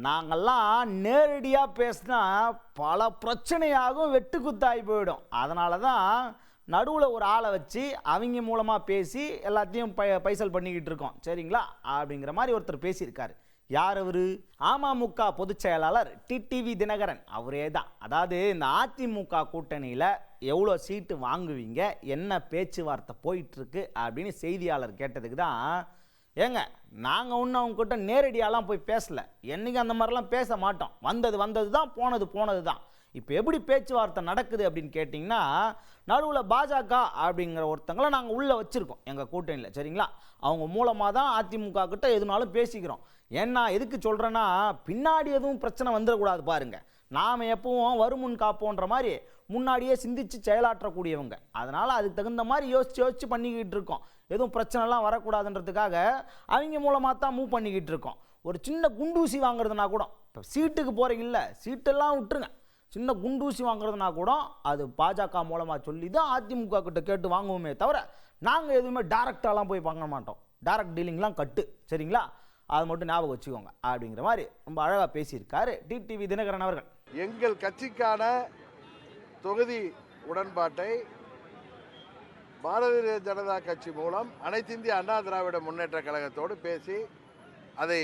நாங்கள்லாம் நேரடியாக பேசினா பல பிரச்சனையாகவும் வெட்டுக்குத்தாகி போயிடும். அதனால தான் நடுவில் ஒரு ஆளை வச்சு அவங்க மூலமாக பேசி எல்லாத்தையும் பைசல் பண்ணிக்கிட்டு இருக்கோம். சரிங்களா? அப்படிங்கிற மாதிரி ஒருத்தர் பேசியிருக்காரு. யார் அவர்? அமமுக பொதுச் செயலாளர் டிடிவி தினகரன் அவரே தான். அதாவது இந்த அதிமுக கூட்டணியில் எவ்வளோ சீட்டு வாங்குவீங்க, என்ன பேச்சுவார்த்தை போயிட்டுருக்கு அப்படின்னு செய்தியாளர் கேட்டதுக்கு தான், ஏங்க நாங்கள் ஒன்றும் அவங்கக்கிட்ட நேரடியாலாம் போய் பேசலை, என்றைக்கு அந்த மாதிரிலாம் பேச மாட்டோம், வந்தது தான், போனது தான். இப்போ எப்படி பேச்சுவார்த்தை நடக்குது அப்படின்னு கேட்டிங்கன்னா, நடுவில் பாஜக அப்படிங்கிற ஒருத்தங்களை நாங்கள் உள்ளே வச்சுருக்கோம் எங்கள் கூட்டணியில். சரிங்களா? அவங்க மூலமாக தான் அதிமுக கிட்ட எதுனாலும் பேசிக்கிறோம். ஏன்னா எதுக்கு சொல்கிறேன்னா, பின்னாடி எதுவும் பிரச்சனை வந்துடக்கூடாது பாருங்கள். நாம் எப்பவும் வருமுன் காப்போன்ற மாதிரி முன்னாடியே சிந்தித்து செயலாற்றக்கூடியவங்க. அதனால் அதுக்கு தகுந்த மாதிரி யோசித்து பண்ணிக்கிட்டு இருக்கோம். எதுவும் பிரச்சனைலாம் வரக்கூடாதுன்றதுக்காக அவங்க மூலமாக தான் மூவ் பண்ணிக்கிட்டு இருக்கோம். ஒரு சின்ன குண்டூசி வாங்குறதுனா கூட, இப்போ சீட்டுக்கு போகிறீங்கல்ல, சீட்டெல்லாம் விட்டுருங்க, சின்ன குண்டூசி வாங்குறதுனா கூட அது பாஜக மூலமாக சொல்லி தான் அதிமுக கிட்ட கேட்டு வாங்குவோமே தவிர, நாங்கள் எதுவுமே டைரக்டாலாம் போய் வாங்க மாட்டோம். டைரக்ட் டீலிங்லாம் கட்டு. சரிங்களா? அது மட்டும் ஞாபகம் வச்சுக்கோங்க அப்படிங்கிற மாதிரி ரொம்ப அழகாக பேசியிருக்காரு டிடிவி தினகரன் அவர்கள். எங்கள் கட்சிக்கான தொகுதி உடன்பாட்டை பாரதிய ஜனதா கட்சி மூலம் அனைத்து இந்திய அண்ணா திராவிட முன்னேற்ற கழகத்தோடு பேசி அதை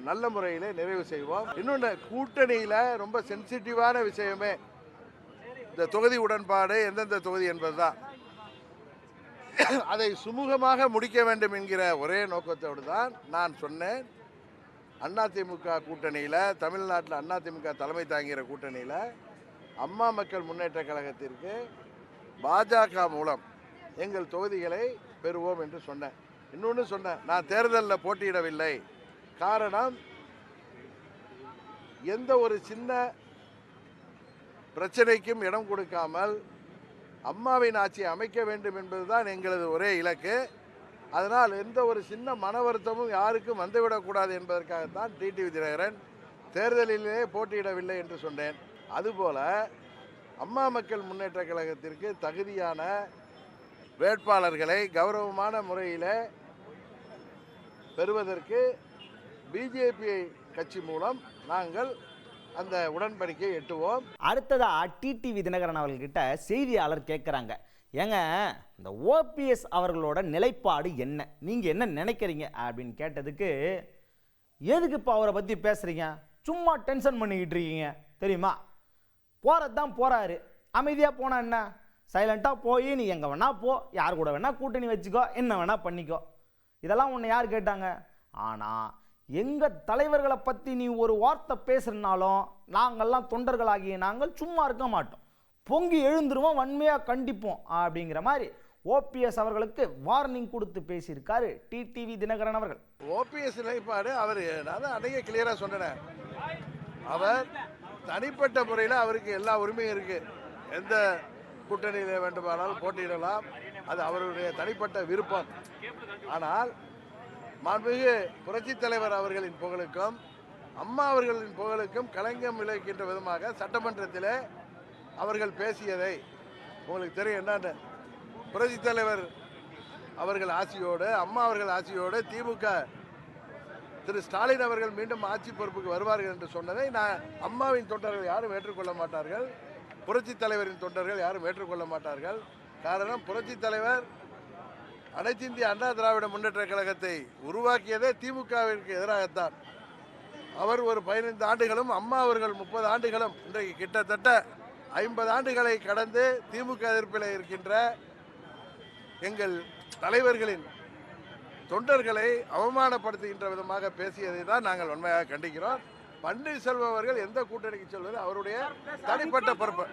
நல்ல முறையில் நிறைவு செய்வோம். இன்னொன்று, கூட்டணியில் ரொம்ப சென்சிட்டிவான விஷயமே இந்த தொகுதி உடன்பாடு, எந்தெந்த தொகுதி என்பதுதான். அதை சுமூகமாக முடிக்க வேண்டும் என்கிற ஒரே நோக்கத்தோடு தான் நான் சொன்னேன், அதிமுக கூட்டணியில், தமிழ்நாட்டில் அதிமுக தலைமை தாங்கிற கூட்டணியில் அம்மா மக்கள் முன்னேற்ற கழகத்திற்கு பாஜக மூலம் எங்கள் தொகுதிகளை பெறுவோம் என்று சொன்னேன். இன்னொன்று சொன்னேன், நான் தேர்தலில் போட்டியிடவில்லை. காரணம், எந்த ஒரு சின்ன பிரச்சனைக்கும் இடம் கொடுக்காமல் அம்மாவின் ஆட்சியை அமைக்க வேண்டும் என்பதுதான் எங்களது ஒரே இலக்கு. அதனால் எந்த ஒரு சின்ன மன வருத்தமும் யாருக்கும் வந்துவிடக்கூடாது என்பதற்காகத்தான் டிடிவி தினகரன் தேர்தலிலே போட்டியிடவில்லை என்று சொன்னேன். அதுபோல அம்மா மக்கள் முன்னேற்ற கழகத்திற்கு தகுதியான வேட்பாளர்களை கௌரவமான முறையில் பெறுவதற்கு பிஜேபி கட்சி மூலம் நாங்கள் அந்த உடன்படிக்கையை எட்டுவோம். அடுத்ததா டிடிவி தினகரன் அவர்கள்கிட்ட செய்தியாளர் கேட்குறாங்க, ஏங்க இந்த ஓபிஎஸ் அவர்களோட நிலைப்பாடு என்ன, நீங்கள் என்ன நினைக்கிறீங்க அப்படின்னு கேட்டதுக்கு, எதுக்கு இப்போ அவரை பற்றி பேசுகிறீங்க, சும்மா டென்ஷன் பண்ணிக்கிட்டு இருக்கீங்க தெரியுமா, போகிறது தான் போகிறாரு, அமைதியாக போனால் என்ன, சைலண்ட்டாக போய் நீ எங்கே வேணால் போ, யார் கூட வேணால் கூட்டணி வச்சுக்கோ, என்ன வேணால் பண்ணிக்கோ, இதெல்லாம் உன்னை யார் கேட்டாங்க. ஆனால் எங்கள் தலைவர்களை பற்றி நீ ஒரு வார்த்தை பேசுகிறனாலும் நாங்கள்லாம் தொண்டர்களாகிய நாங்கள் சும்மா இருக்க மாட்டோம், பொங்கி எழுந்துருவோம், வன்மையாக கண்டிப்போம் அப்படிங்கிற மாதிரி ஓபிஎஸ் அவர்களுக்கு வார்னிங் கொடுத்து பேசியிருக்காரு டிடிவி தினகரன் அவர்கள். ஓபிஎஸ் நிலைப்பாடு அவர், நான் தான் அன்றைக்கே கிளியராக சொன்னேன், அவர் தனிப்பட்ட முறையில் அவருக்கு எல்லா உரிமையும் இருக்குது, எந்த கூட்டணியில் வேண்டுமானாலும் போட்டியிடலாம், அது அவருடைய தனிப்பட்ட விருப்பம். ஆனால் மாண்புமிகு புரட்சித் தலைவர் அவர்களின் புகழுக்கும் அம்மா அவர்களின் புகழுக்கும் களங்கம் விளைவிக்கின்ற விதமாக சட்டமன்றத்தில் அவர்கள் பேசியதை உங்களுக்கு தெரியும். என்னன்னு, புரட்சித் தலைவர் அவர்கள் ஆட்சியோடு, அம்மா அவர்கள் ஆட்சியோடு திமுக திரு ஸ்டாலின் அவர்கள் மீண்டும் ஆட்சி பொறுப்புக்கு வருவார்கள் என்று சொன்னதை நான் அம்மாவின் தொண்டர்கள் யாரும் ஏற்றுக்கொள்ள மாட்டார்கள், புரட்சித் தலைவரின் தொண்டர்கள் யாரும் ஏற்றுக்கொள்ள மாட்டார்கள். காரணம், புரட்சித் தலைவர் அனைத்து இந்திய அண்ணா திராவிட முன்னேற்ற கழகத்தை உருவாக்கியதே திமுகவிற்கு எதிராகத்தான். அவர் ஒரு 15 ஆண்டுகளும், அம்மா அவர்கள் 30 ஆண்டுகளும், இன்றைக்கு கிட்டத்தட்ட 50 ஆண்டுகளை கடந்து திமுக எதிர்ப்பில் இருக்கின்ற எங்கள் தலைவர்களின் தொண்டர்களை அவமானப்படுத்துகின்ற விதமாக பேசியதை தான் நாங்கள் உண்மையாக கண்டிக்கிறோம். பன்னீர்செல்வம் அவர்கள் எந்த கூட்டணிக்கு செல்வது அவருடைய தனிப்பட்ட பொறுப்பு.